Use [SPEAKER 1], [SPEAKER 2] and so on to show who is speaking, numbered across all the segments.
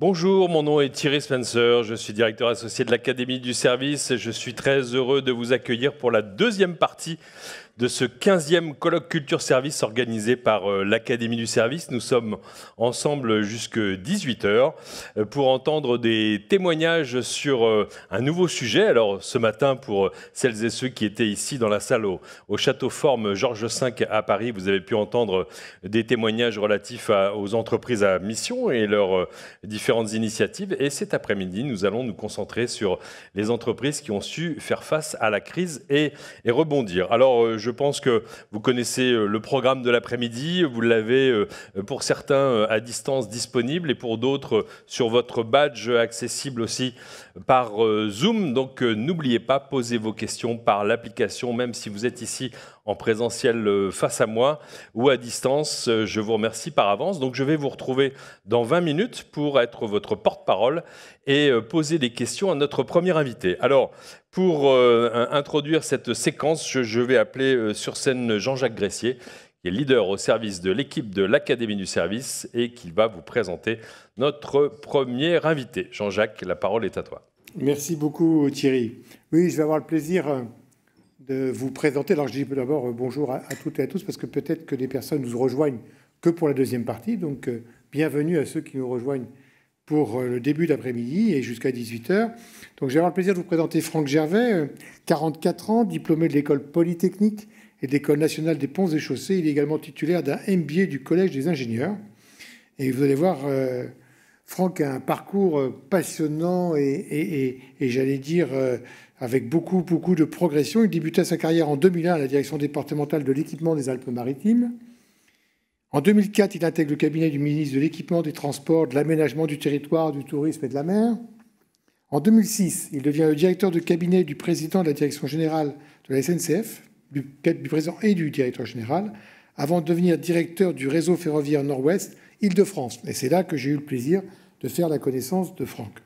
[SPEAKER 1] Bonjour, mon nom est Thierry Spencer, je suis directeur associé de l'Académie du Service et je suis très heureux de vous accueillir pour la deuxième partie de ce 15e colloque Culture Service organisé par l'Académie du Service. Nous sommes ensemble jusqu'à 18h pour entendre des témoignages sur un nouveau sujet. Alors ce matin, pour celles et ceux qui étaient ici dans la salle au Château Forme Georges V à Paris, vous avez pu entendre des témoignages relatifs aux entreprises à mission et leurs différentes initiatives. Et cet après-midi, nous allons nous concentrer sur les entreprises qui ont su faire face à la crise et rebondir. Alors, je pense que vous connaissez le programme de l'après-midi. Vous l'avez pour certains à distance disponible et pour d'autres sur votre badge accessible aussi par Zoom. Donc, n'oubliez pas, posez vos questions par l'application, même si vous êtes ici en présentiel face à moi ou à distance. Je vous remercie par avance. Donc, je vais vous retrouver dans 20 minutes pour être votre porte-parole et poser des questions à notre premier invité. Alors, pour introduire cette séquence, je vais appeler sur scène Jean-Jacques Gressier, qui est leader au service de l'équipe de l'Académie du Service et qui va vous présenter notre premier invité. Jean-Jacques, la parole est à toi.
[SPEAKER 2] Merci beaucoup Thierry. Oui, je vais avoir le plaisir de vous présenter. Alors je dis d'abord bonjour à toutes et à tous parce que peut-être que des personnes nous rejoignent que pour la deuxième partie. Donc bienvenue à ceux qui nous rejoignent pour le début d'après-midi et jusqu'à 18h. Donc j'ai avoir le plaisir de vous présenter Franck Gervais, 44 ans, diplômé de l'école polytechnique et de l'école nationale des ponts et chaussées. Il est également titulaire d'un MBA du Collège des ingénieurs. Et vous allez voir, Franck a un parcours passionnant et j'allais dire avec beaucoup de progression. Il débuta sa carrière en 2001 à la direction départementale de l'équipement des Alpes-Maritimes. En 2004, il intègre le cabinet du ministre de l'Équipement, des Transports, de l'Aménagement du Territoire, du Tourisme et de la Mer. En 2006, il devient le directeur de cabinet du président de la direction générale de la SNCF, du président et du directeur général, avant de devenir directeur du réseau ferroviaire Nord-Ouest Île-de-France. Et c'est là que j'ai eu le plaisir de faire la connaissance de Franck.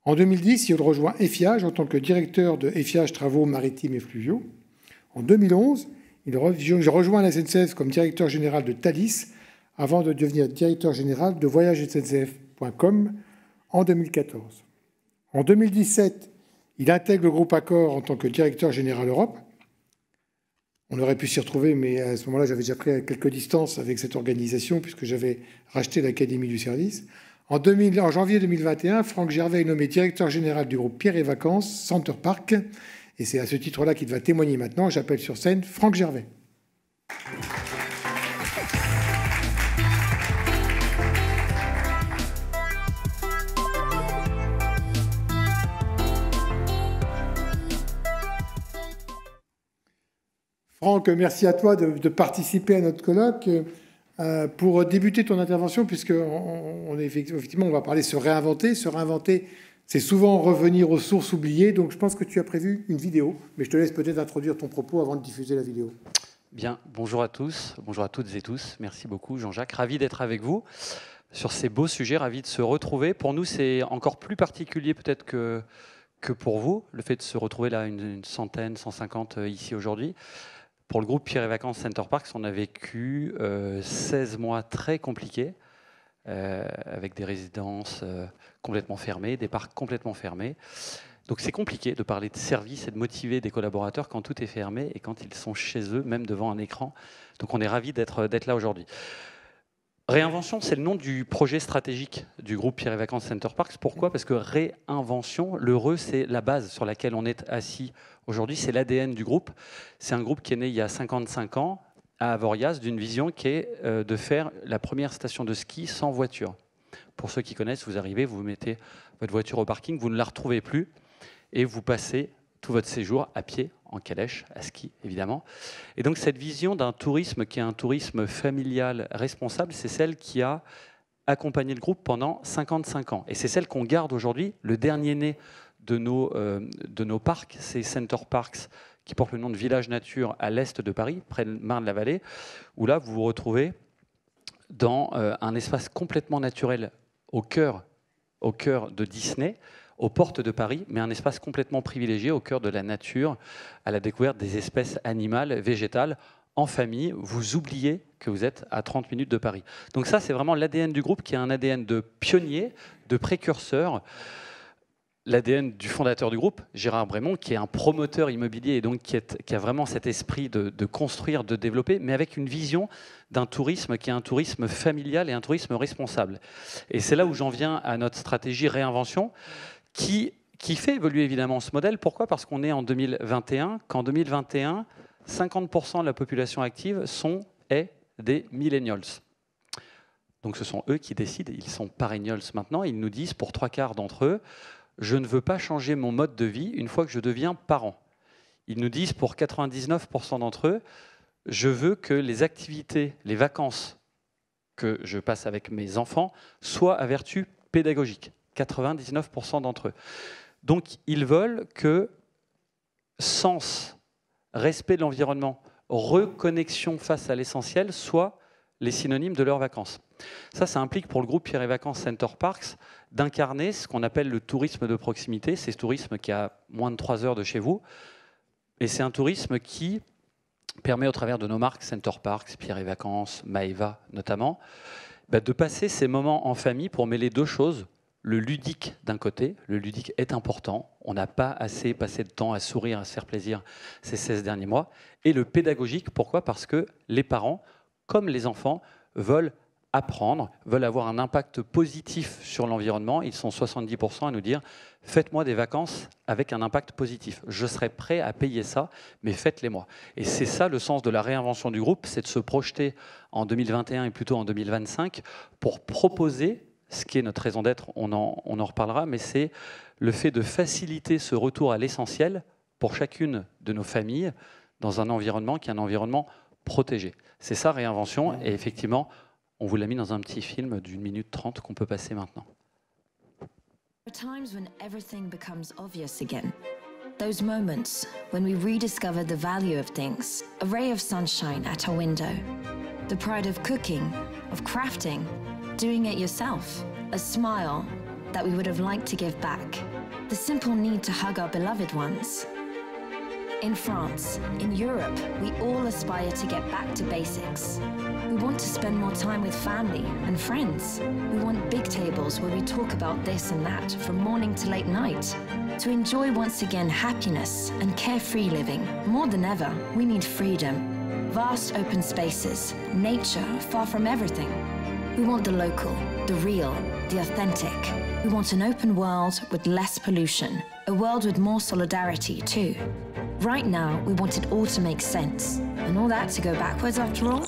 [SPEAKER 2] En 2010, il rejoint Eifiage en tant que directeur de Eifiage Travaux Maritimes et Fluviaux. En 2011, il rejoint la SNCF comme directeur général de Thalys avant de devenir directeur général de voyagesSNCF.com en 2014. En 2017, il intègre le groupe Accor en tant que directeur général Europe. On aurait pu s'y retrouver, mais à ce moment-là, j'avais déjà pris quelques distances avec cette organisation puisque j'avais racheté l'Académie du Service. En janvier 2021, Franck Gervais est nommé directeur général du groupe Pierre et Vacances, Center Parcs. Et c'est à ce titre-là qu'il va témoigner maintenant. J'appelle sur scène Franck Gervais. Franck, merci à toi de participer à notre colloque. Pour débuter ton intervention, puisque effectivement, on va parler se réinventer. Se réinventer, c'est souvent revenir aux sources oubliées. Donc, je pense que tu as prévu une vidéo. Mais je te laisse peut-être introduire ton propos avant de diffuser la vidéo.
[SPEAKER 3] Bien, bonjour à tous, bonjour à toutes et tous. Merci beaucoup, Jean-Jacques. Ravi d'être avec vous sur ces beaux sujets, ravi de se retrouver. Pour nous, c'est encore plus particulier peut-être que pour vous, le fait de se retrouver là, une centaine, 150 ici aujourd'hui. Pour le groupe Pierre et Vacances Center Parcs, on a vécu 16 mois très compliqués, avec des résidences complètement fermées, des parcs complètement fermés. Donc c'est compliqué de parler de service et de motiver des collaborateurs quand tout est fermé et quand ils sont chez eux, même devant un écran. Donc on est ravis d'être là aujourd'hui. Réinvention, c'est le nom du projet stratégique du groupe Pierre et Vacances Center Parcs. Pourquoi? Parce que réinvention, l'heureux, c'est la base sur laquelle on est assis aujourd'hui. C'est l'ADN du groupe. C'est un groupe qui est né il y a 55 ans à Avoriaz, d'une vision qui est de faire la première station de ski sans voiture. Pour ceux qui connaissent, vous arrivez, vous mettez votre voiture au parking, vous ne la retrouvez plus et vous passez tout votre séjour à pied, en calèche, à ski, évidemment. Et donc, cette vision d'un tourisme qui est un tourisme familial responsable, c'est celle qui a accompagné le groupe pendant 55 ans. Et c'est celle qu'on garde aujourd'hui. Le dernier né de nos parcs, c'est Center Parcs, qui porte le nom de Village Nature à l'est de Paris, près de Marne-la-Vallée, où là, vous vous retrouvez dans un espace complètement naturel au cœur de Disney, aux portes de Paris, mais un espace complètement privilégié au cœur de la nature, à la découverte des espèces animales, végétales, en famille, vous oubliez que vous êtes à 30 minutes de Paris. Donc ça, c'est vraiment l'ADN du groupe qui est un ADN de pionnier, de précurseur. L'ADN du fondateur du groupe, Gérard Brémond, qui est un promoteur immobilier et donc qui a vraiment cet esprit de construire, de développer, mais avec une vision d'un tourisme qui est un tourisme familial et un tourisme responsable. Et c'est là où j'en viens à notre stratégie réinvention, qui fait évoluer évidemment ce modèle. Pourquoi ? Parce qu'on est en 2021, qu'en 2021, 50% de la population active est des millennials. Donc ce sont eux qui décident, ils sont perennials maintenant, ils nous disent pour 3/4 d'entre eux, je ne veux pas changer mon mode de vie une fois que je deviens parent. Ils nous disent pour 99% d'entre eux, je veux que les activités, les vacances que je passe avec mes enfants soient à vertu pédagogique. 99% d'entre eux. Donc ils veulent que sens, respect de l'environnement, reconnexion face à l'essentiel soient les synonymes de leurs vacances. Ça implique pour le groupe Pierre et Vacances Center Parcs d'incarner ce qu'on appelle le tourisme de proximité. C'est ce tourisme qui a moins de 3 heures de chez vous. Et c'est un tourisme qui permet, au travers de nos marques Center Parcs, Pierre et Vacances, Maeva notamment, de passer ces moments en famille pour mêler deux choses. Le ludique d'un côté, le ludique est important, on n'a pas assez passé de temps à sourire, à se faire plaisir ces 16 derniers mois. Et le pédagogique, pourquoi ? Parce que les parents, comme les enfants, veulent apprendre, veulent avoir un impact positif sur l'environnement. Ils sont 70% à nous dire « faites-moi des vacances avec un impact positif. Je serai prêt à payer ça, mais faites-les-moi ». Et c'est ça le sens de la réinvention du groupe, c'est de se projeter en 2021 et plutôt en 2025 pour proposer, ce qui est notre raison d'être, on en reparlera, mais c'est le fait de faciliter ce retour à l'essentiel pour chacune de nos familles dans un environnement qui est un environnement protégé. C'est ça, réinvention, et effectivement, on vous l'a mis dans un petit film d'1 minute 30 qu'on peut passer maintenant.
[SPEAKER 4] There are times when everything becomes obvious again. Those moments when we rediscover the value of things, a ray of sunshine at our window, the pride of cooking, of crafting, doing it yourself, a smile that we would have liked to give back, the simple need to hug our beloved ones. In France, in Europe, we all aspire to get back to basics. We want to spend more time with family and friends. We want big tables where we talk about this and that from morning to late night. To enjoy once again happiness and carefree living. More than ever, we need freedom. Vast open spaces, nature far from everything. We want the local, the real, the authentic. We want an open world with less pollution. A world with more solidarity too. Right now, we want it all to make sense. And all that to go backwards after all?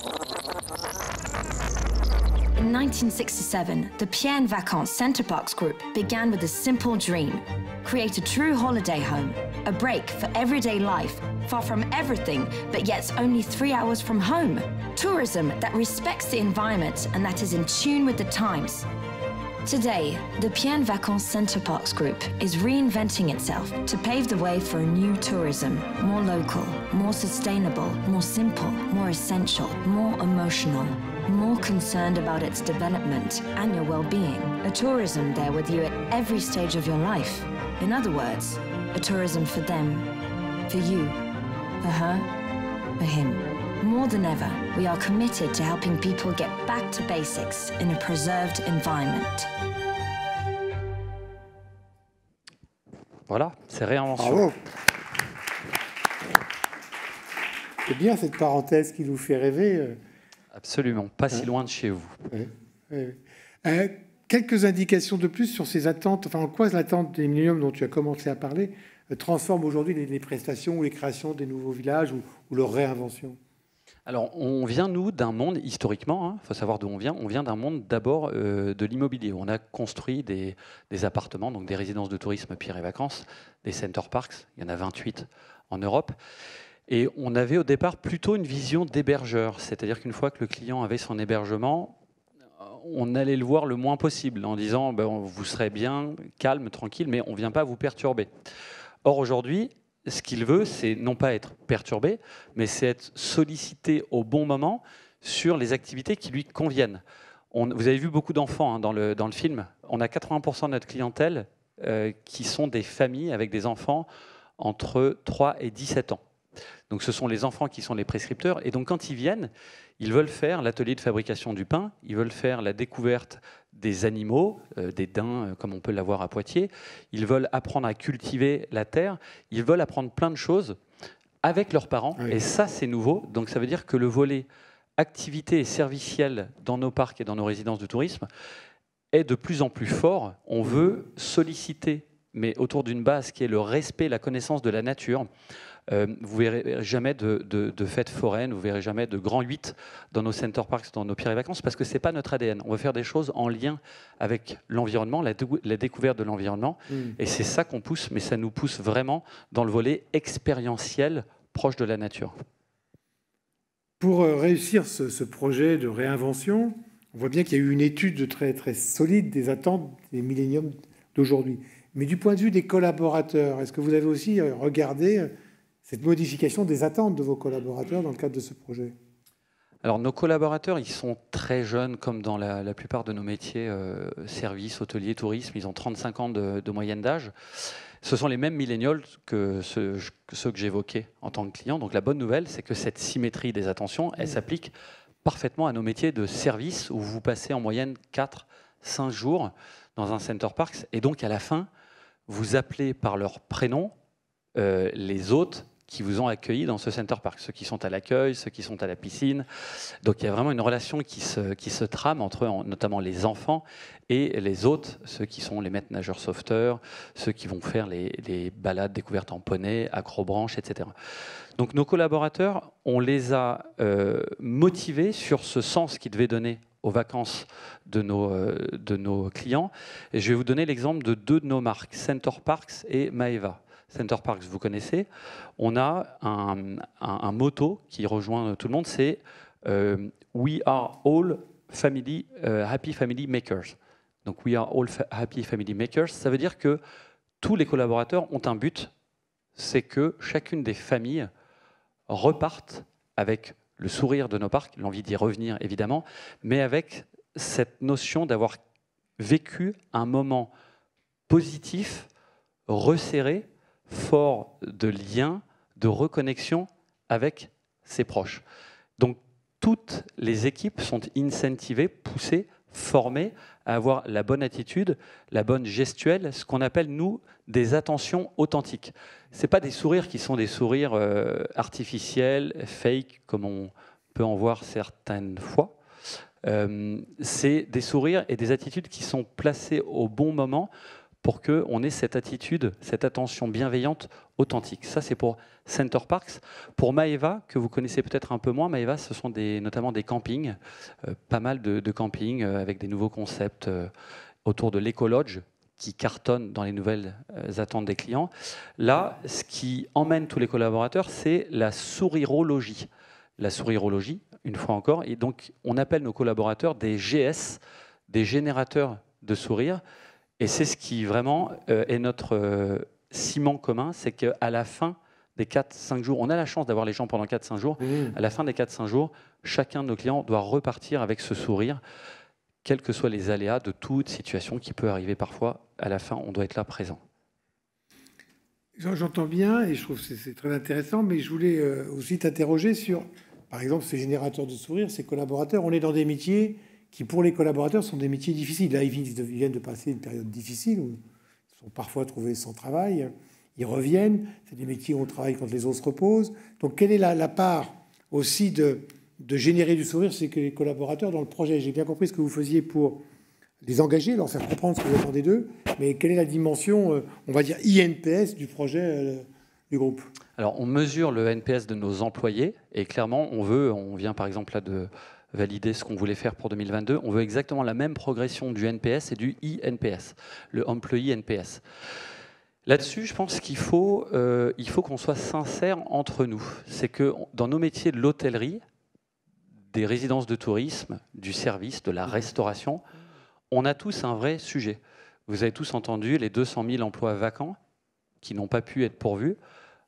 [SPEAKER 4] In 1967, the Pierre and Vacances Center Parcs Group began with a simple dream. Create a true holiday home, a break for everyday life, far from everything, but yet only 3 hours from home. Tourism that respects the environment and that is in tune with the times. Today, the Pierre and Vacances Center Parcs Group is reinventing itself to pave the way for a new tourism, more local, more sustainable, more simple, more essential, more emotional, more concerned about its development and your well-being. A tourism there with you at every stage of your life. In other words, a tourism for them, for you, for her, for him. More than ever, we are committed to helping people get back to basics in a preserved environment.
[SPEAKER 3] Voilà, c'est réinvention.
[SPEAKER 2] Bravo. C'est bien cette parenthèse qui nous fait rêver.
[SPEAKER 3] Absolument, pas si loin de chez vous.
[SPEAKER 2] Quelques indications de plus sur ces attentes, enfin en quoi l'attente des milléniums dont tu as commencé à parler transforme aujourd'hui les prestations ou les créations des nouveaux villages ou leur réinvention.
[SPEAKER 3] Alors, on vient, nous, d'un monde, historiquement, faut savoir d'où on vient d'un monde d'abord de l'immobilier. On a construit des appartements, donc des résidences de tourisme Pierre et Vacances, des center parks, il y en a 28 en Europe. Et on avait au départ plutôt une vision d'hébergeur, c'est-à-dire qu'une fois que le client avait son hébergement, on allait le voir le moins possible en disant vous serez bien, calme, tranquille, mais on ne vient pas vous perturber. Or, aujourd'hui, ce qu'il veut, c'est non pas être perturbé, mais c'est être sollicité au bon moment sur les activités qui lui conviennent. Vous avez vu beaucoup d'enfants dans le film. On a 80% de notre clientèle qui sont des familles avec des enfants entre 3 et 17 ans. Donc ce sont les enfants qui sont les prescripteurs. Et donc quand ils viennent, ils veulent faire l'atelier de fabrication du pain, ils veulent faire la découverte des animaux, des daims comme on peut l'avoir à Poitiers, ils veulent apprendre à cultiver la terre, ils veulent apprendre plein de choses avec leurs parents. Oui. Et ça, c'est nouveau. Donc ça veut dire que le volet activité et servicielle dans nos parcs et dans nos résidences de tourisme est de plus en plus fort. On veut solliciter, mais autour d'une base qui est le respect, la connaissance de la nature. Vous verrez jamais de fêtes foraines, vous verrez jamais de grands 8 dans nos center parks, dans nos pierres et vacances, parce que c'est pas notre ADN. On veut faire des choses en lien avec l'environnement, la découverte de l'environnement, et c'est ça qu'on pousse, mais ça nous pousse vraiment dans le volet expérientiel proche de la nature.
[SPEAKER 2] Pour réussir ce projet de réinvention, on voit bien qu'il y a eu une étude très, très solide des attentes des milléniums d'aujourd'hui. Mais du point de vue des collaborateurs, est-ce que vous avez aussi regardé cette modification des attentes de vos collaborateurs dans le cadre de ce projet?
[SPEAKER 3] Alors nos collaborateurs, ils sont très jeunes, comme dans la plupart de nos métiers, services, hôteliers, tourisme, ils ont 35 ans de moyenne d'âge. Ce sont les mêmes millennials que ceux que j'évoquais en tant que client. Donc la bonne nouvelle, c'est que cette symétrie des attentions, elle s'applique parfaitement à nos métiers de service, où vous passez en moyenne 4-5 jours dans un center parks, et donc à la fin, vous appelez par leur prénom les hôtes qui vous ont accueilli dans ce center park, ceux qui sont à l'accueil, ceux qui sont à la piscine. Donc il y a vraiment une relation qui se trame entre notamment les enfants et les hôtes, ceux qui sont les maîtres nageurs sauveteurs, ceux qui vont faire les balades découvertes en poney, acrobranche, etc. Donc nos collaborateurs, on les a motivés sur ce sens qu'ils devaient donner aux vacances de nos clients. Et je vais vous donner l'exemple de 2 de nos marques, Center Parcs et Maeva. Center Parcs, vous connaissez. On a un motto qui rejoint tout le monde, c'est We are all family, happy family makers. Donc We are all happy family makers, ça veut dire que tous les collaborateurs ont un but, c'est que chacune des familles repartent avec le sourire de nos parcs, l'envie d'y revenir évidemment, mais avec cette notion d'avoir vécu un moment positif, resserré, fort de liens, de reconnexion avec ses proches. Donc toutes les équipes sont incentivées, poussées, formées à avoir la bonne attitude, la bonne gestuelle, ce qu'on appelle, nous, des attentions authentiques. Ce n'est pas des sourires qui sont des sourires artificiels, fake, comme on peut en voir certaines fois. C'est des sourires et des attitudes qui sont placées au bon moment pour qu'on ait cette attitude, cette attention bienveillante, authentique. Ça, c'est pour Center Parcs. Pour Maeva, que vous connaissez peut-être un peu moins, Maeva, ce sont notamment des campings, pas mal de campings avec des nouveaux concepts autour de l'éco-lodge qui cartonnent dans les nouvelles attentes des clients. Là, ce qui emmène tous les collaborateurs, c'est la sourirologie. La sourirologie, une fois encore, et donc on appelle nos collaborateurs des GS, des générateurs de sourires. Et c'est ce qui vraiment est notre ciment commun, c'est qu'à la fin des 4-5 jours, on a la chance d'avoir les gens pendant 4-5 jours, à la fin des 4-5 jours, chacun de nos clients doit repartir avec ce sourire, quels que soient les aléas de toute situation qui peut arriver parfois, à la fin, on doit être là présent.
[SPEAKER 2] J'entends bien et je trouve que c'est très intéressant, mais je voulais aussi t'interroger sur, par exemple, ces générateurs de sourires, ces collaborateurs. On est dans des métiers qui, pour les collaborateurs, sont des métiers difficiles. Là, ils viennent de passer une période difficile où ils sont parfois trouvés sans travail. Ils reviennent. C'est des métiers où on travaille quand les autres se reposent. Donc, quelle est la part aussi de générer du sourire chez les collaborateurs dans le projet? J'ai bien compris ce que vous faisiez pour les engager, leur faire comprendre ce que vous attendez d'eux. Mais quelle est la dimension, on va dire, INPS du projet du groupe?
[SPEAKER 3] Alors, on mesure le NPS de nos employés. Et clairement, on vient par exemple là de valider ce qu'on voulait faire pour 2022. On veut exactement la même progression du NPS et du INPS, le Employee NPS. Là-dessus, je pense qu'il faut qu'on soit sincère entre nous. C'est que dans nos métiers de l'hôtellerie, des résidences de tourisme, du service, de la restauration, on a tous un vrai sujet. Vous avez tous entendu les 200 000 emplois vacants qui n'ont pas pu être pourvus.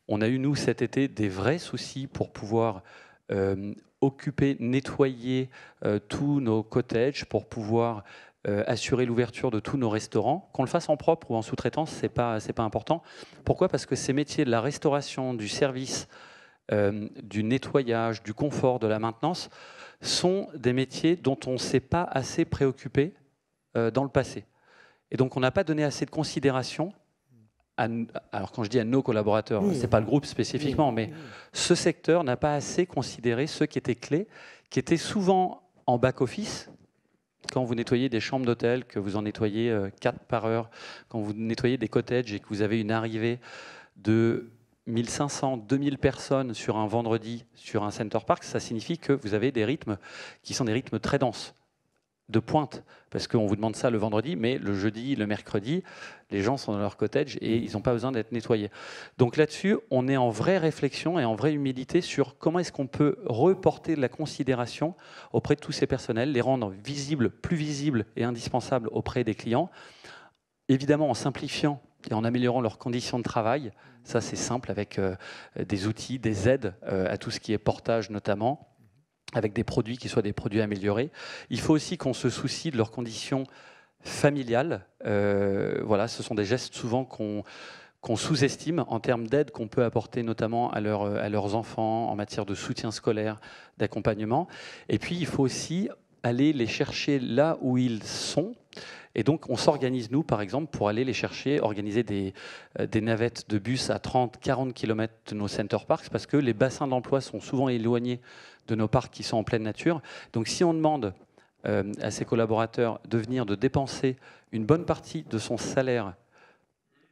[SPEAKER 3] On a eu, nous, cet été, des vrais soucis pour pouvoir occuper, nettoyer tous nos cottages, pour pouvoir assurer l'ouverture de tous nos restaurants. Qu'on le fasse en propre ou en sous-traitance, c'est pas important. Pourquoi? Parce que ces métiers de la restauration, du service, du nettoyage, du confort, de la maintenance, sont des métiers dont on ne s'est pas assez préoccupé dans le passé. Et donc on n'a pas donné assez de considération, alors quand je dis à nos collaborateurs, ce n'est pas le groupe spécifiquement, mais ce secteur n'a pas assez considéré ceux qui étaient clés, qui étaient souvent en back-office. Quand vous nettoyez des chambres d'hôtel, que vous en nettoyez 4 par heure, quand vous nettoyez des cottages et que vous avez une arrivée de 1500, 2000 personnes sur un vendredi sur un Center Parcs, ça signifie que vous avez des rythmes qui sont des rythmes très denses, de pointe, parce qu'on vous demande ça le vendredi, mais le jeudi, le mercredi, les gens sont dans leur cottage et ils n'ont pas besoin d'être nettoyés. Donc là-dessus, on est en vraie réflexion et en vraie humilité sur comment est-ce qu'on peut reporter de la considération auprès de tous ces personnels, les rendre visibles, plus visibles et indispensables auprès des clients, évidemment en simplifiant et en améliorant leurs conditions de travail. Ça, c'est simple, avec des outils, des aides à tout ce qui est portage notamment, avec des produits qui soient des produits améliorés. Il faut aussi qu'on se soucie de leurs conditions familiales. Voilà, ce sont des gestes souvent qu'on sous-estime en termes d'aide qu'on peut apporter notamment à leurs enfants en matière de soutien scolaire, d'accompagnement. Et puis, il faut aussi aller les chercher là où ils sont. Et donc, on s'organise, nous, par exemple, pour aller les chercher, organiser des navettes de bus à 30, 40 km de nos Center Parcs, parce que les bassins d'emploi sont souvent éloignés de nos parcs qui sont en pleine nature. Donc, si on demande à ses collaborateurs de venir, de dépenser une bonne partie de son salaire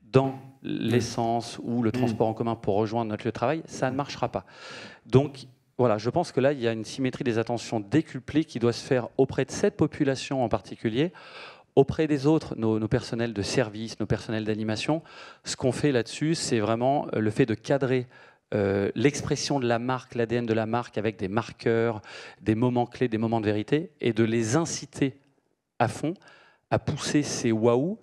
[SPEAKER 3] dans l'essence ou le transport en commun pour rejoindre notre lieu de travail, ça ne marchera pas. Donc, voilà, je pense que là, il y a une symétrie des attentions décuplées qui doit se faire auprès de cette population en particulier. Auprès des autres, nos personnels de service, nos personnels d'animation, ce qu'on fait là-dessus, c'est vraiment le fait de cadrer l'expression de la marque, l'ADN de la marque avec des marqueurs, des moments clés, des moments de vérité, et de les inciter à fond à pousser ces waouh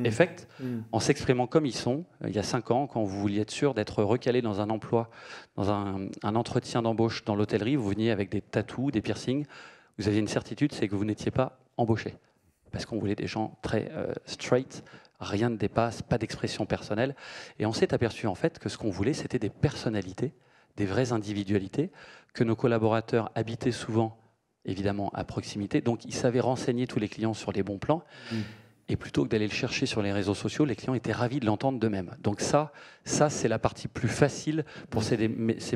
[SPEAKER 3] effects, en s'exprimant comme ils sont. Il y a 5 ans, quand vous vouliez être sûr d'être recalé dans un emploi, dans un entretien d'embauche dans l'hôtellerie, vous veniez avec des tatous, des piercings, vous aviez une certitude, c'est que vous n'étiez pas embauché. Parce qu'on voulait des gens très straight, rien ne dépasse, pas d'expression personnelle. Et on s'est aperçu en fait que ce qu'on voulait, c'était des personnalités, des vraies individualités, que nos collaborateurs habitaient souvent, évidemment, à proximité. Donc, ils savaient renseigner tous les clients sur les bons plans. Et plutôt que d'aller le chercher sur les réseaux sociaux, les clients étaient ravis de l'entendre d'eux-mêmes. Donc ça c'est la partie plus facile pour ces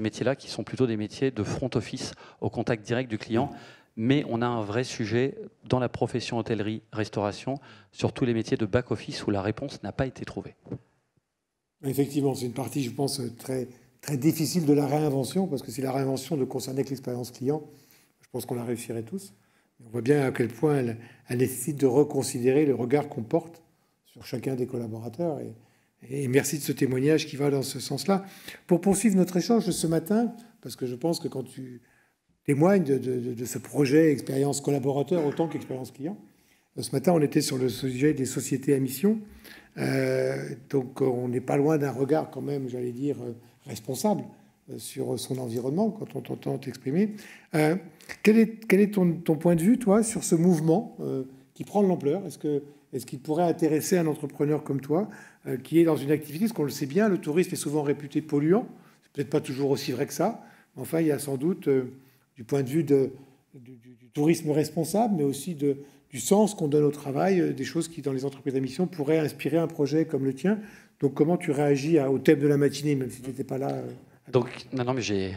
[SPEAKER 3] métiers-là, qui sont plutôt des métiers de front office, au contact direct du client. Mais on a un vrai sujet dans la profession hôtellerie-restauration sur tous les métiers de back-office où la réponse n'a pas été trouvée.
[SPEAKER 2] Effectivement, c'est une partie, je pense, très, très difficile de la réinvention, parce que si la réinvention ne concernait que l'expérience client, je pense qu'on la réussirait tous. On voit bien à quel point elle nécessite de reconsidérer le regard qu'on porte sur chacun des collaborateurs. Et merci de ce témoignage qui va dans ce sens-là. Pour poursuivre notre échange de ce matin, parce que je pense que quand tu témoigne de ce projet expérience collaborateur autant qu'expérience client. Ce matin, on était sur le sujet des sociétés à mission. Donc, on n'est pas loin d'un regard quand même, j'allais dire, responsable sur son environnement quand on t'entend t'exprimer. Quel est ton point de vue, toi, sur ce mouvement qui prend de l'ampleur? Est-ce qu'il pourrait intéresser un entrepreneur comme toi qui est dans une activité, parce qu'on le sait bien, le tourisme est souvent réputé polluant. C'est peut-être pas toujours aussi vrai que ça. Mais enfin, il y a sans doute... du point de vue du tourisme responsable, mais aussi du sens qu'on donne au travail, des choses qui, dans les entreprises à mission, pourraient inspirer un projet comme le tien. Donc, comment tu réagis au thème de la matinée, même si tu n'étais pas là
[SPEAKER 3] Donc, non, mais j'ai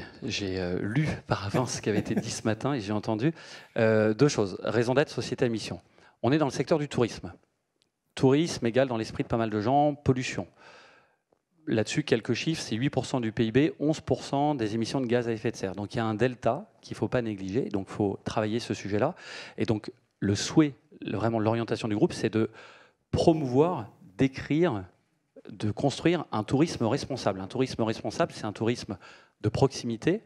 [SPEAKER 3] lu par avance ce qui avait été dit ce matin et j'ai entendu 2 choses. Raison d'être, société à mission. On est dans le secteur du tourisme. Tourisme égale, dans l'esprit de pas mal de gens, pollution. Là-dessus, quelques chiffres, c'est 8% du PIB, 11% des émissions de gaz à effet de serre. Donc il y a un delta qu'il ne faut pas négliger, donc il faut travailler ce sujet-là. Et donc le souhait, vraiment l'orientation du groupe, c'est de promouvoir, d'écrire, de construire un tourisme responsable. Un tourisme responsable, c'est un tourisme de proximité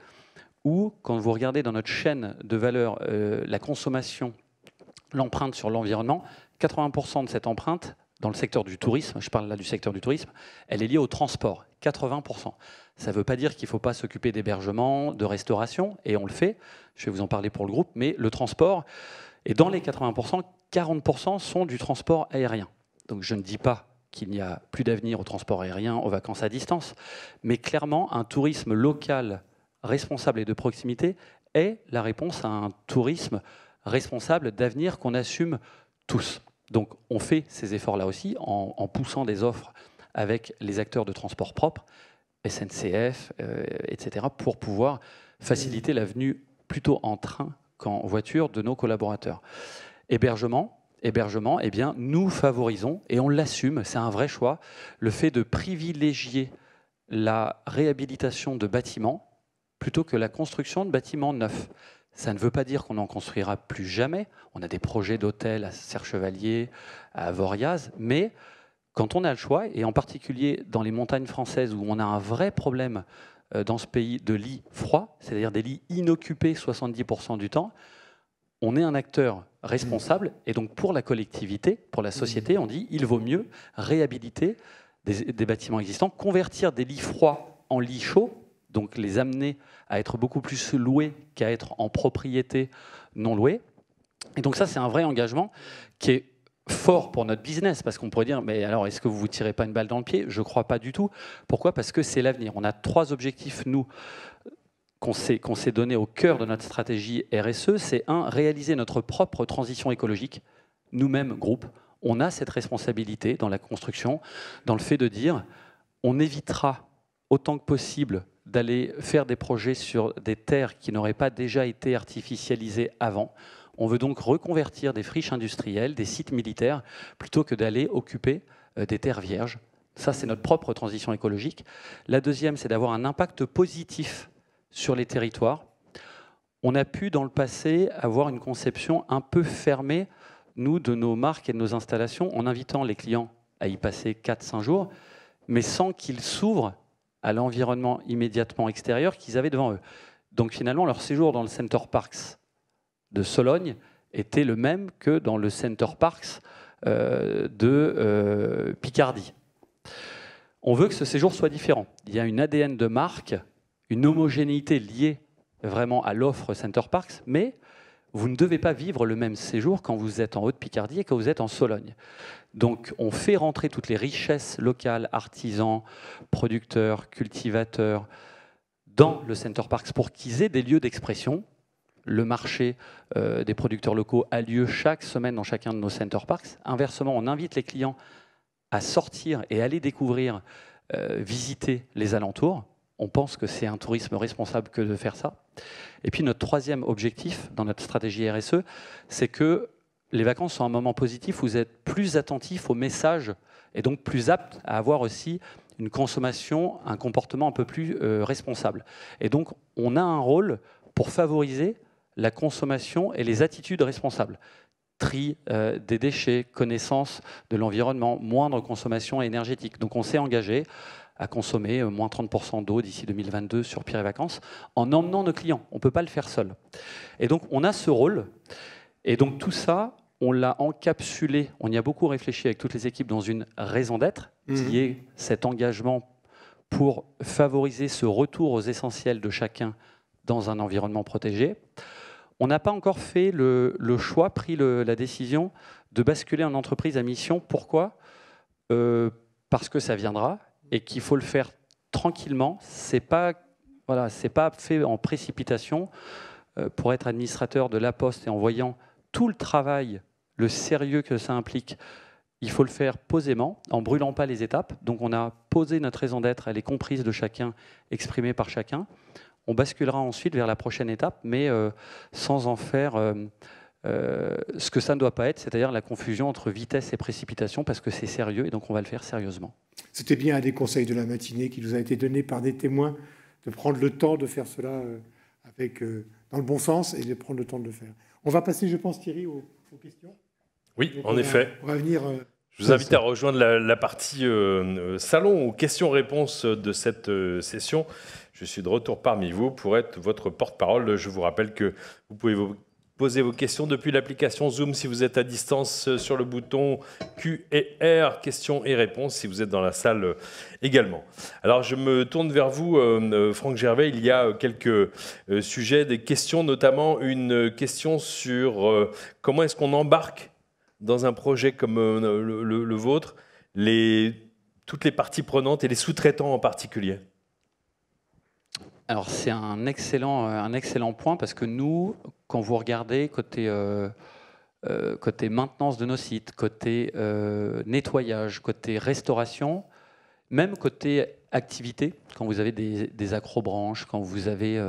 [SPEAKER 3] où, quand vous regardez dans notre chaîne de valeur la consommation, l'empreinte sur l'environnement, 80% de cette empreinte, dans le secteur du tourisme, je parle là du secteur du tourisme, elle est liée au transport, 80%. Ça ne veut pas dire qu'il ne faut pas s'occuper d'hébergement, de restauration, et on le fait, je vais vous en parler pour le groupe, mais le transport, et dans les 80%, 40% sont du transport aérien. Donc je ne dis pas qu'il n'y a plus d'avenir au transport aérien, aux vacances à distance, mais clairement, un tourisme local responsable et de proximité est la réponse à un tourisme responsable d'avenir qu'on assume tous. Donc on fait ces efforts-là aussi en poussant des offres avec les acteurs de transport propre, SNCF, etc., pour pouvoir faciliter la venue plutôt en train qu'en voiture de nos collaborateurs. Hébergement, eh bien, nous favorisons, et on l'assume, c'est un vrai choix, le fait de privilégier la réhabilitation de bâtiments plutôt que la construction de bâtiments neufs. Ça ne veut pas dire qu'on n'en construira plus jamais. On a des projets d'hôtels à Serre-Chevalier, à Voriaz, mais quand on a le choix, et en particulier dans les montagnes françaises où on a un vrai problème dans ce pays de lits froids, c'est-à-dire des lits inoccupés 70% du temps, on est un acteur responsable, et donc pour la collectivité, pour la société, on dit il vaut mieux réhabiliter des bâtiments existants, convertir des lits froids en lits chauds, donc les amener à être beaucoup plus loués qu'à être en propriété non louée. Et donc ça, c'est un vrai engagement qui est fort pour notre business, parce qu'on pourrait dire, mais alors, est-ce que vous ne vous tirez pas une balle dans le pied? Je ne crois pas du tout. Pourquoi? Parce que c'est l'avenir. On a 3 objectifs, nous, qu'on s'est donné au cœur de notre stratégie RSE. C'est 1, réaliser notre propre transition écologique. Nous-mêmes, groupe, on a cette responsabilité dans la construction, dans le fait de dire, on évitera autant que possible d'aller faire des projets sur des terres qui n'auraient pas déjà été artificialisées avant. On veut donc reconvertir des friches industrielles, des sites militaires, plutôt que d'aller occuper des terres vierges. Ça, c'est notre propre transition écologique. La deuxième, c'est d'avoir un impact positif sur les territoires. On a pu, dans le passé, avoir une conception un peu fermée, nous, de nos marques et de nos installations, en invitant les clients à y passer 4-5 jours, mais sans qu'ils s'ouvrent à l'environnement immédiatement extérieur qu'ils avaient devant eux. Donc finalement, leur séjour dans le Center Parcs de Sologne était le même que dans le Center Parcs de Picardie. On veut que ce séjour soit différent. Il y a une ADN de marque, une homogénéité liée vraiment à l'offre Center Parcs, mais vous ne devez pas vivre le même séjour quand vous êtes en Haute-Picardie et quand vous êtes en Sologne. Donc on fait rentrer toutes les richesses locales, artisans, producteurs, cultivateurs, dans le Center Parcs pour qu'ils aient des lieux d'expression. Le marché des producteurs locaux a lieu chaque semaine dans chacun de nos Center Parcs. Inversement, on invite les clients à sortir et aller découvrir, visiter les alentours. On pense que c'est un tourisme responsable que de faire ça. Et puis notre 3e objectif dans notre stratégie RSE, c'est que les vacances sont un moment positif où vous êtes plus attentif aux messages et donc plus apte à avoir aussi une consommation, un comportement un peu plus responsable. Et donc on a un rôle pour favoriser la consommation et les attitudes responsables. Tri des déchets, connaissance de l'environnement, moindre consommation énergétique. Donc on s'est engagé à consommer moins 30% d'eau d'ici 2022 sur Pierre et Vacances, en emmenant nos clients. On ne peut pas le faire seul. Et donc, on a ce rôle. Et donc, tout ça, on l'a encapsulé, on y a beaucoup réfléchi avec toutes les équipes dans une raison d'être, qui est cet engagement pour favoriser ce retour aux essentiels de chacun dans un environnement protégé. On n'a pas encore fait le choix, pris la décision de basculer en entreprise à mission. Pourquoi? Parce que ça viendra. Et qu'il faut le faire tranquillement. C'est pas fait en précipitation. Pour être administrateur de La Poste et en voyant tout le travail, le sérieux que ça implique, il faut le faire posément, en brûlant pas les étapes. Donc on a posé notre raison d'être, elle est comprise de chacun, exprimée par chacun. On basculera ensuite vers la prochaine étape, mais sans en faire ce que ça ne doit pas être, c'est-à-dire la confusion entre vitesse et précipitation, parce que c'est sérieux, et donc on va le faire sérieusement. C'était bien un des conseils de la matinée qui nous a été donné par des témoins, de prendre le temps de faire cela dans le bon sens et de prendre le temps de le faire. On va passer, je pense, Thierry, aux questions. Oui, donc en effet. On va venir... Je vous invite à rejoindre la partie salon ou questions-réponses de cette session. Je suis de retour parmi vous pour être votre porte-parole. Je vous rappelle que vous pouvez poser vos questions depuis l'application Zoom si vous êtes à distance sur le bouton Q et R, questions et réponses si vous êtes dans la salle également. Alors je me tourne vers vous, Franck Gervais. Il y a quelques sujets, des questions, notamment une question sur comment est-ce qu'on embarque dans un projet comme le vôtre
[SPEAKER 1] toutes les parties prenantes et les sous-traitants en particulier?
[SPEAKER 3] Alors c'est un excellent point parce que nous, quand vous regardez côté maintenance de nos sites, côté nettoyage, côté restauration, même côté activité, quand vous avez des accrobranches, quand vous avez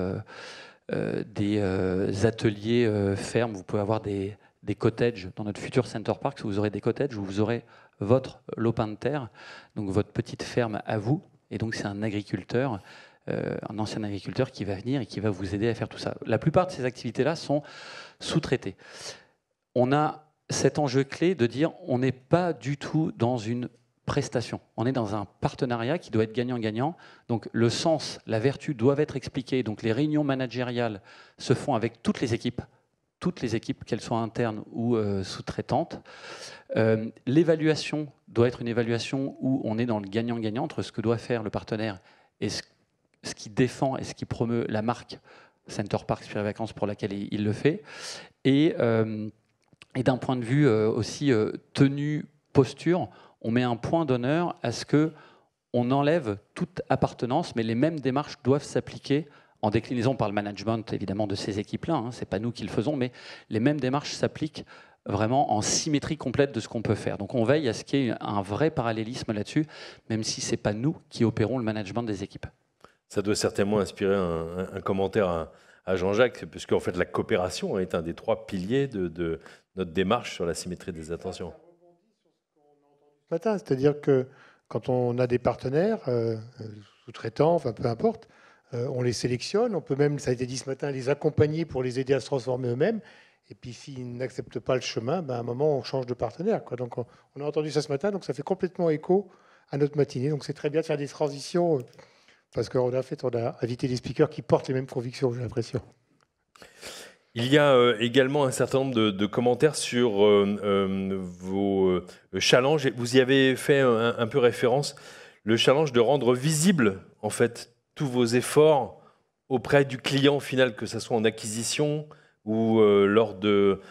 [SPEAKER 3] des ateliers fermes, vous pouvez avoir des cottages dans notre futur Center Parks, où vous aurez des cottages où vous aurez votre lopin de terre, donc votre petite ferme à vous, et donc c'est un agriculteur, un ancien agriculteur qui va venir et qui va vous aider à faire tout ça. La plupart de ces activités-là sont sous-traitées. On a cet enjeu clé de dire on n'est pas du tout dans une prestation. On est dans un partenariat qui doit être gagnant-gagnant. Donc le sens, la vertu doivent être expliquées. Donc les réunions managériales se font avec toutes les équipes, qu'elles soient internes ou sous-traitantes. L'évaluation doit être une évaluation où on est dans le gagnant-gagnant entre ce que doit faire le partenaire et ce qui défend et ce qui promeut la marque Center Parcs Pierre et Vacances pour laquelle il le fait. Et d'un point de vue aussi tenue, posture, on met un point d'honneur à ce qu'on enlève toute appartenance, mais les mêmes démarches doivent s'appliquer en déclinaison par le management, évidemment, de ces équipes-là. Hein, ce n'est pas nous qui le faisons, mais les mêmes démarches s'appliquent vraiment en symétrie complète de ce qu'on peut faire. Donc on veille à ce qu'il y ait un vrai parallélisme là-dessus, même si ce n'est pas nous qui opérons le management des équipes.
[SPEAKER 1] Ça doit certainement inspirer un commentaire à Jean-Jacques, puisque en fait, la coopération est un des 3 piliers de notre démarche sur la symétrie des attentions.
[SPEAKER 2] Ce matin, c'est-à-dire que quand on a des partenaires, sous-traitants, enfin peu importe, on les sélectionne, on peut même, ça a été dit ce matin, les accompagner pour les aider à se transformer eux-mêmes. Et puis s'ils n'acceptent pas le chemin, à un moment on change de partenaire, quoi. Donc on a entendu ça ce matin, donc ça fait complètement écho à notre matinée. Donc c'est très bien de faire des transitions, parce qu'on a invité des speakers qui portent les mêmes convictions, j'ai l'impression.
[SPEAKER 1] Il y a également un certain nombre de commentaires sur vos challenges. Vous y avez fait un peu référence. Le challenge de rendre visible en fait tous vos efforts auprès du client final, que ce soit en acquisition ou lors de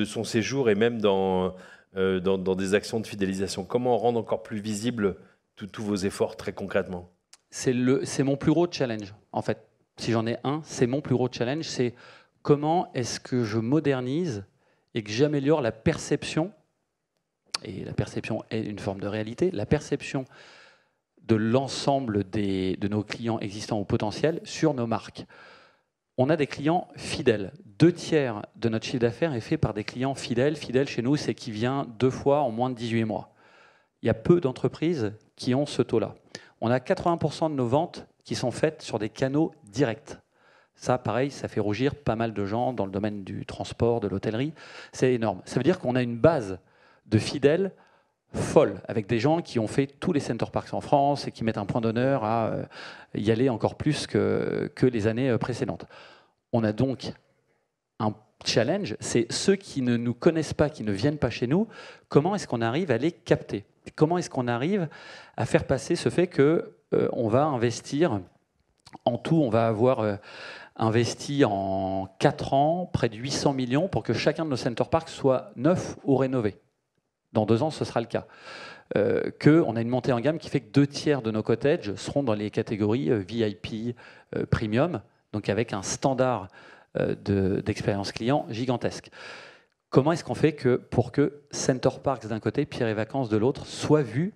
[SPEAKER 1] son séjour et même dans des actions de fidélisation. Comment rendre encore plus visible tous vos efforts très concrètement?
[SPEAKER 3] C'est mon plus gros challenge, en fait. Si j'en ai un, c'est mon plus gros challenge, c'est comment est-ce que je modernise et que j'améliore la perception, et la perception est une forme de réalité, la perception de l'ensemble de nos clients existants ou potentiels sur nos marques. On a des clients fidèles. 2/3 de notre chiffre d'affaires est fait par des clients fidèles. Fidèle chez nous, c'est qui vient 2 fois en moins de 18 mois. Il y a peu d'entreprises qui ont ce taux-là. On a 80% de nos ventes qui sont faites sur des canaux directs. Ça, pareil, ça fait rougir pas mal de gens dans le domaine du transport, de l'hôtellerie. C'est énorme. Ça veut dire qu'on a une base de fidèles folle, avec des gens qui ont fait tous les Center Parcs en France et qui mettent un point d'honneur à y aller encore plus que les années précédentes. On a donc un challenge, c'est ceux qui ne nous connaissent pas, qui ne viennent pas chez nous, comment est-ce qu'on arrive à les capter? Comment est-ce qu'on arrive à faire passer ce fait qu'on va investir, en tout, on va avoir investi en 4 ans près de 800 millions pour que chacun de nos Center Parcs soit neuf ou rénové. Dans 2 ans, ce sera le cas. Qu'on a une montée en gamme qui fait que 2/3 de nos cottages seront dans les catégories VIP, Premium, donc avec un standard d'expérience client gigantesque. Comment est-ce qu'on fait pour que Center Parcs d'un côté, Pierre et Vacances de l'autre, soient vus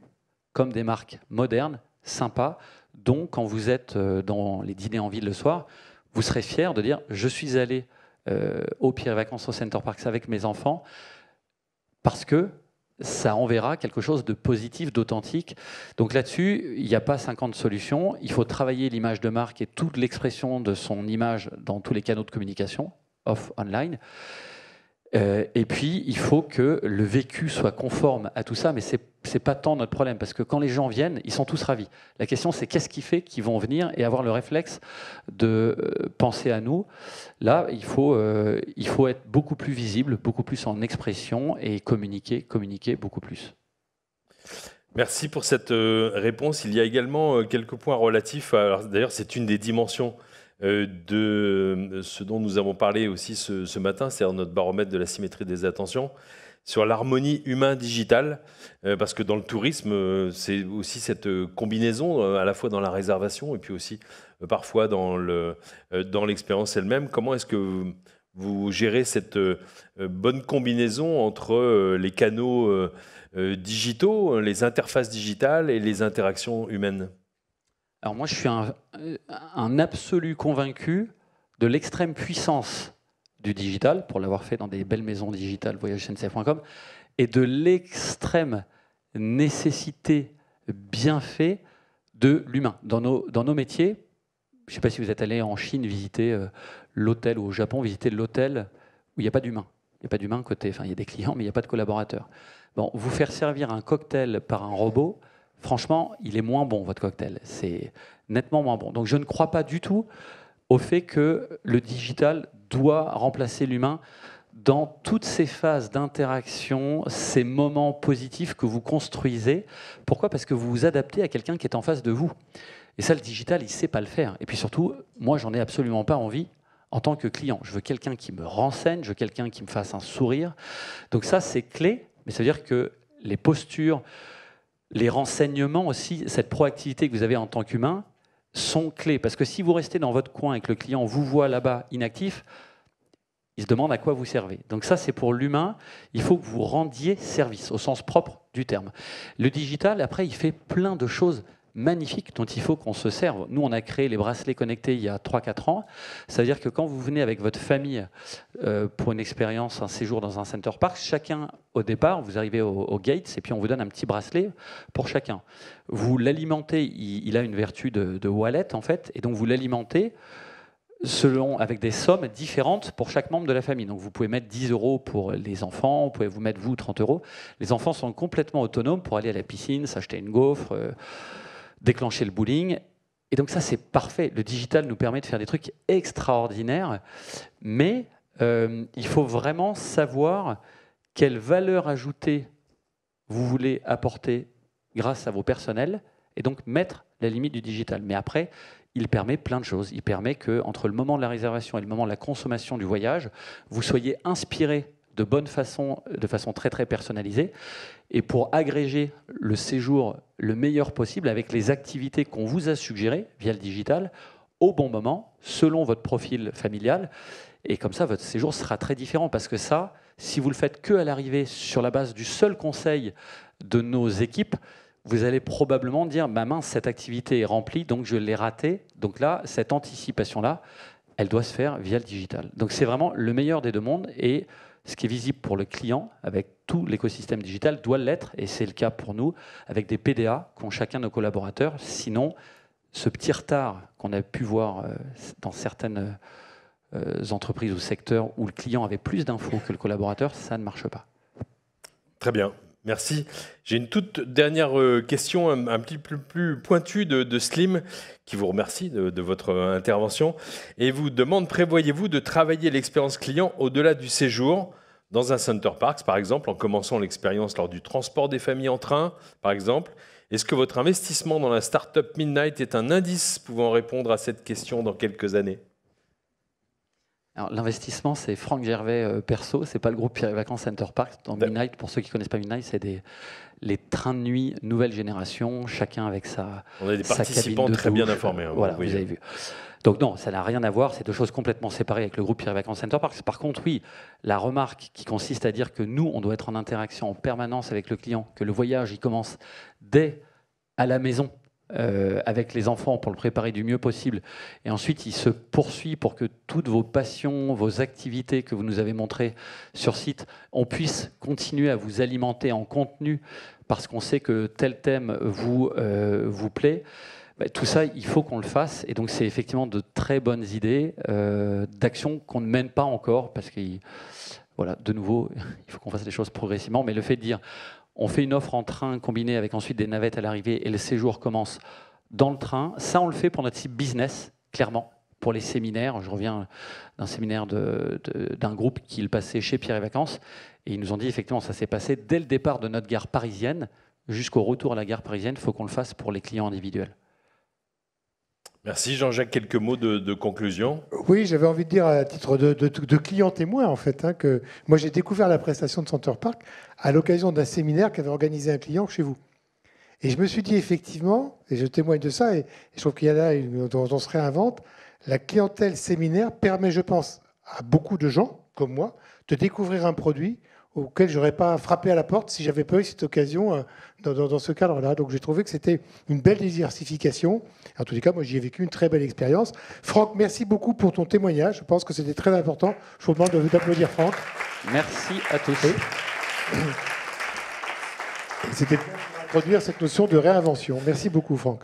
[SPEAKER 3] comme des marques modernes, sympas, dont quand vous êtes dans les dîners en ville le soir, vous serez fiers de dire « je suis allé au Pierre et Vacances au Center Parcs avec mes enfants » parce que ça enverra quelque chose de positif, d'authentique. Donc là-dessus, il n'y a pas 50 solutions. Il faut travailler l'image de marque et toute l'expression de son image dans tous les canaux de communication, off, online. Et puis, il faut que le vécu soit conforme à tout ça, mais ce n'est pas tant notre problème, parce que quand les gens viennent, ils sont tous ravis. La question, c'est qu'est-ce qui fait qu'ils vont venir et avoir le réflexe de penser à nous. Là, il faut être beaucoup plus visible, beaucoup plus en expression et communiquer beaucoup plus.
[SPEAKER 1] Merci pour cette réponse. Il y a également quelques points relatifs. D'ailleurs, c'est une des dimensions de ce dont nous avons parlé aussi ce matin, c'est notre baromètre de la symétrie des attentions. sur l'harmonie humain-digital, parce que dans le tourisme, c'est aussi cette combinaison, à la fois dans la réservation et puis aussi parfois dans l'expérience elle-même. Comment est-ce que vous gérez cette bonne combinaison entre les canaux digitaux, les interfaces digitales et les interactions humaines?
[SPEAKER 3] Alors moi, je suis un absolu convaincu de l'extrême puissance du digital, pour l'avoir fait dans des belles maisons digitales, voyagesncf.com, et de l'extrême nécessité, bienfait de l'humain. Dans nos métiers, je ne sais pas si vous êtes allé en Chine visiter l'hôtel, ou au Japon visiter l'hôtel où il n'y a pas d'humain. Il n'y a pas d'humain côté, enfin il y a des clients, mais il n'y a pas de collaborateurs. Bon, vous faire servir un cocktail par un robot, franchement, il est moins bon, votre cocktail. C'est nettement moins bon. Donc je ne crois pas du tout au fait que le digital doit remplacer l'humain dans toutes ces phases d'interaction, ces moments positifs que vous construisez. Pourquoi? Parce que vous vous adaptez à quelqu'un qui est en face de vous. Et ça, le digital, il ne sait pas le faire. Et puis surtout, moi, j'en ai absolument pas envie en tant que client. Je veux quelqu'un qui me renseigne, je veux quelqu'un qui me fasse un sourire. Donc ça, c'est clé, mais ça veut dire que les postures, les renseignements aussi, cette proactivité que vous avez en tant qu'humain, sont clés. Parce que si vous restez dans votre coin et que le client vous voit là-bas inactif, il se demande à quoi vous servez. Donc ça, c'est pour l'humain. Il faut que vous rendiez service, au sens propre du terme. Le digital, après, il fait plein de choses magnifiques dont il faut qu'on se serve. Nous, on a créé les bracelets connectés il y a 3-4 ans. Ça veut dire que quand vous venez avec votre famille pour une expérience, un séjour dans un center park, chacun, au départ, vous arrivez au gates et puis on vous donne un petit bracelet pour chacun. Vous l'alimentez, il a une vertu de wallet, en fait, et donc vous l'alimentez avec des sommes différentes pour chaque membre de la famille. Donc vous pouvez mettre 10 € pour les enfants, vous pouvez vous mettre, vous, 30 €. Les enfants sont complètement autonomes pour aller à la piscine, s'acheter une gaufre, déclencher le bowling. Et donc ça, c'est parfait. Le digital nous permet de faire des trucs extraordinaires, mais il faut vraiment savoir quelle valeur ajoutée vous voulez apporter grâce à vos personnels, et donc mettre la limite du digital. Mais après, il permet plein de choses. Il permet qu'entre le moment de la réservation et le moment de la consommation du voyage, vous soyez inspiré de façon très très personnalisée, et pour agréger le séjour le meilleur possible avec les activités qu'on vous a suggérées via le digital, au bon moment, selon votre profil familial. Et comme ça, votre séjour sera très différent, parce que ça, si vous le faites que à l'arrivée, sur la base du seul conseil de nos équipes, vous allez probablement dire, bah mince, cette activité est remplie, donc je l'ai ratée. Donc là, cette anticipation-là, elle doit se faire via le digital. Donc c'est vraiment le meilleur des deux mondes, et ce qui est visible pour le client avec tout l'écosystème digital doit l'être, et c'est le cas pour nous, avec des PDA qu'ont chacun de nos collaborateurs. Sinon, ce petit retard qu'on a pu voir dans certaines entreprises ou secteurs où le client avait plus d'infos que le collaborateur, ça ne marche pas.
[SPEAKER 1] Très bien. Merci. J'ai une toute dernière question, un petit peu plus pointue de Slim, qui vous remercie de votre intervention et vous demande: prévoyez-vous de travailler l'expérience client au-delà du séjour dans un Center Parcs, par exemple, en commençant l'expérience lors du transport des familles en train, par exemple? Est-ce que votre investissement dans la start-up Midnight est un indice pouvant répondre à cette question dans quelques années?
[SPEAKER 3] Alors, l'investissement, c'est Franck Gervais perso, c'est pas le groupe Pierre et Vacances Center Parcs. Dans Midnight, pour ceux qui ne connaissent pas Midnight, c'est les trains de nuit nouvelle génération, chacun avec sa.
[SPEAKER 1] On a des participants très bien informés. Hein,
[SPEAKER 3] voilà, vous avez vu. Donc non, ça n'a rien à voir, c'est deux choses complètement séparées avec le groupe Pierre et Vacances Center Parcs. Par contre, oui, la remarque qui consiste à dire que nous, on doit être en interaction en permanence avec le client, que le voyage, il commence dès à la maison, avec les enfants pour le préparer du mieux possible. Et ensuite, il se poursuit pour que toutes vos passions, vos activités que vous nous avez montrées sur site, on puisse continuer à vous alimenter en contenu parce qu'on sait que tel thème vous plaît. Tout ça, il faut qu'on le fasse. Et donc, c'est effectivement de très bonnes idées d'actions qu'on ne mène pas encore parce que, voilà, de nouveau, il faut qu'on fasse les choses progressivement. Mais le fait de dire, on fait une offre en train combinée avec ensuite des navettes à l'arrivée et le séjour commence dans le train. Ça, on le fait pour notre type business, clairement. Pour les séminaires, je reviens d'un séminaire d'un groupe qui le passait chez Pierre et Vacances. Et ils nous ont dit, effectivement, ça s'est passé dès le départ de notre gare parisienne jusqu'au retour à la gare parisienne. Il faut qu'on le fasse pour les clients individuels.
[SPEAKER 1] Merci Jean-Jacques, quelques mots de conclusion.
[SPEAKER 2] Oui, j'avais envie de dire à titre de client témoin en fait, hein, que moi j'ai découvert la prestation de Center Park à l'occasion d'un séminaire qu'avait organisé un client chez vous. Et je me suis dit effectivement, et je témoigne de ça, et je trouve qu'il y en a dont on se réinvente, la clientèle séminaire permet, je pense, à beaucoup de gens comme moi de découvrir un produit auquel je n'aurais pas frappé à la porte si j'avais pas eu cette occasion dans ce cadre-là. Donc j'ai trouvé que c'était une belle diversification. En tous les cas, moi j'y ai vécu une très belle expérience. Franck, merci beaucoup pour ton témoignage. Je pense que c'était très important. Je vous demande d'applaudir Franck.
[SPEAKER 3] Merci à tous.
[SPEAKER 2] C'était pour introduire cette notion de réinvention. Merci beaucoup Franck.